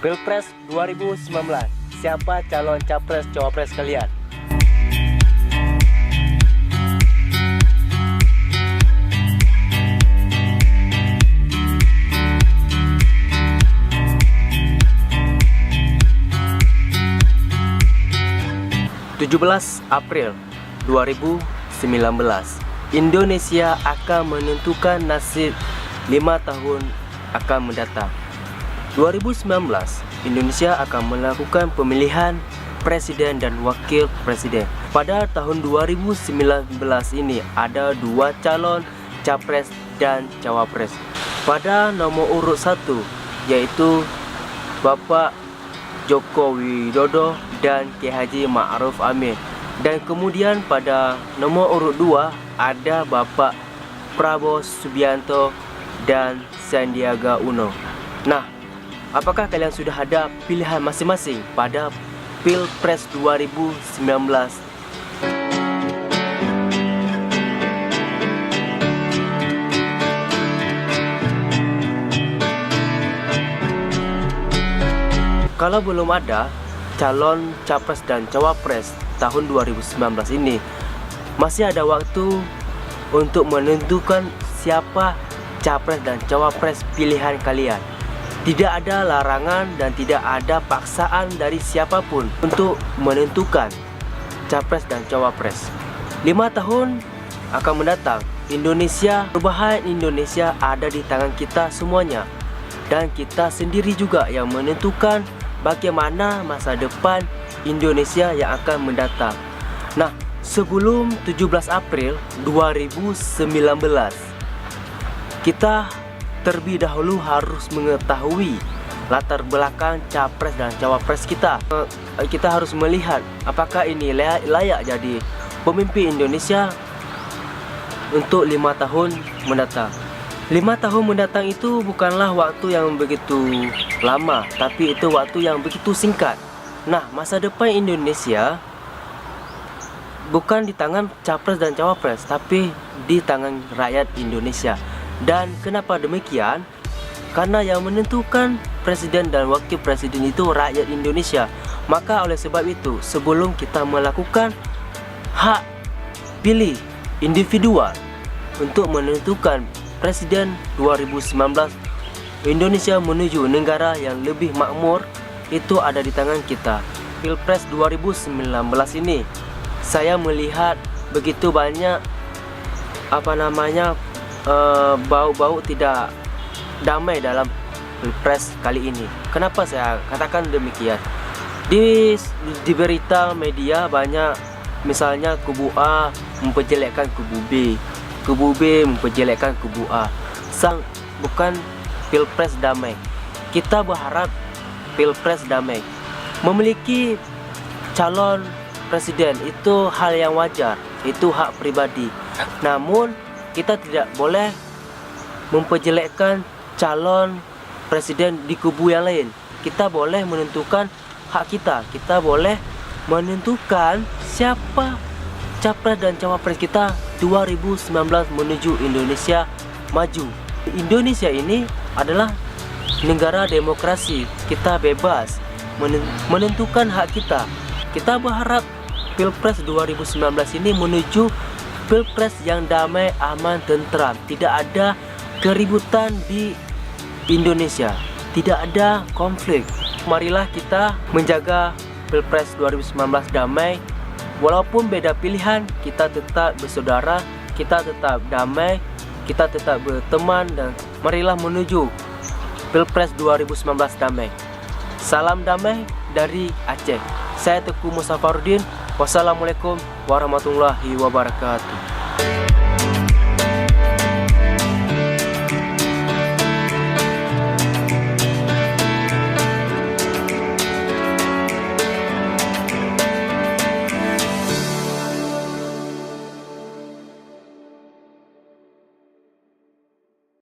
Pilpres 2019, siapa calon capres-cawapres kalian? April 2019, Indonesia akan menentukan nasib 5 tahun akan mendatang. 2019, Indonesia akan melakukan pemilihan presiden dan wakil presiden. Pada tahun 2019 ini ada 2 calon capres dan cawapres. Pada nomor urut 1 yaitu Bapak Joko Widodo dan Kiai Haji Ma'ruf Amin. Dan kemudian pada nomor urut 2 ada Bapak Prabowo Subianto dan Sandiaga Uno. Nah, apakah kalian sudah ada pilihan masing-masing pada Pilpres 2019? Kalau belum ada calon capres dan cawapres tahun 2019 ini, masih ada waktu untuk menentukan siapa capres dan cawapres pilihan kalian. Tidak ada larangan dan tidak ada paksaan dari siapapun untuk menentukan capres dan cawapres. 5 tahun akan mendatang, perubahan Indonesia ada di tangan kita semuanya. Dan kita sendiri juga yang menentukan bagaimana masa depan Indonesia yang akan mendatang. Nah, sebelum 17 April 2019, kita terlebih dahulu harus mengetahui latar belakang capres dan cawapres kita. Kita harus melihat apakah ini layak jadi pemimpin Indonesia untuk 5 tahun mendatang. 5 tahun mendatang itu bukanlah waktu yang begitu lama, tapi itu waktu yang begitu singkat. Nah, masa depan Indonesia bukan di tangan capres dan cawapres, tapi di tangan rakyat Indonesia. Dan kenapa demikian? Karena yang menentukan presiden dan wakil presiden itu rakyat Indonesia. Maka oleh sebab itu, sebelum kita melakukan hak pilih individual untuk menentukan Presiden 2019 Indonesia menuju negara yang lebih makmur, itu ada di tangan kita. Pilpres 2019 ini saya melihat begitu banyak bau-bau tidak damai dalam Pilpres kali ini. Kenapa saya katakan demikian? Di berita media banyak, misalnya kubu A memperjelekkan kubu B, kubu B memperjelekkan kubu A. Bukan Pilpres damai. Kita berharap Pilpres damai. Memiliki calon presiden itu hal yang wajar, itu hak pribadi. Namun kita tidak boleh memperjelekkan calon presiden di kubu yang lain. Kita boleh menentukan hak kita. Kita boleh menentukan siapa capres dan cawapres kita 2019 menuju Indonesia maju. Indonesia ini adalah negara demokrasi. Kita bebas menentukan hak kita. Kita berharap Pilpres 2019 ini menuju Pilpres yang damai, aman, tentram. Tidak ada keributan di Indonesia. Tidak ada konflik. Marilah kita menjaga Pilpres 2019 damai. Walaupun beda pilihan, kita tetap bersaudara, kita tetap damai, kita tetap berteman, dan marilah menuju Pilpres 2019 damai. Salam damai dari Aceh. Saya Teguh Musafarudin. Wassalamualaikum warahmatullahi wabarakatuh.